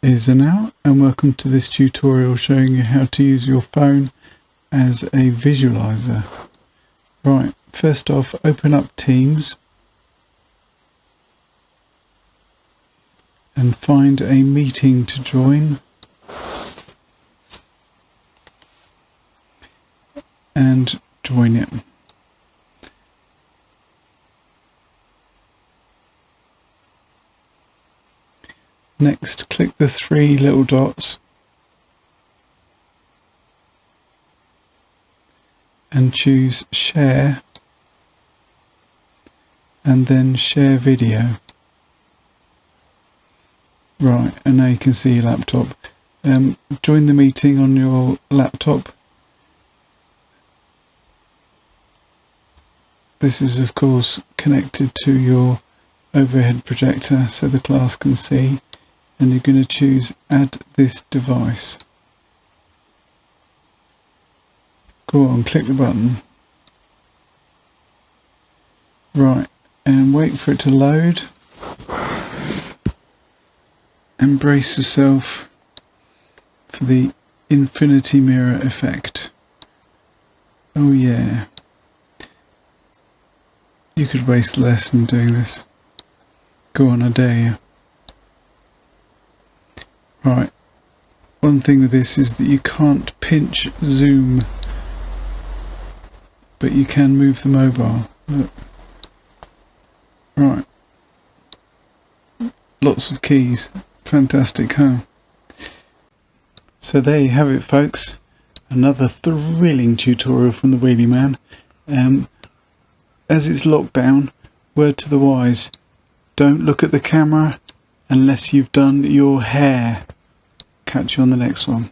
is Anal, and welcome to this tutorial showing you how to use your phone as a visualizer. Right, first off, open up Teams and find a meeting to join, and join it. Next, click the three little dots and choose Share, and then Share Video. Right, and now you can see your laptop. Join the meeting on your laptop. This is of course connected to your overhead projector so the class can see. And you're going to choose Add this device. Go on, click the button. Right, and wait for it to load. And brace yourself for the infinity mirror effect. Oh yeah. You could waste less than doing this. Go on, I dare you. Right, one thing with this is that you can't pinch zoom, but you can move the mobile. Look. Right, lots of keys, fantastic, huh? So there you have it, folks, another thrilling tutorial from the Wheelie Man. As it's locked down, word to the wise, don't look at the camera unless you've done your hair. Catch you on the next one.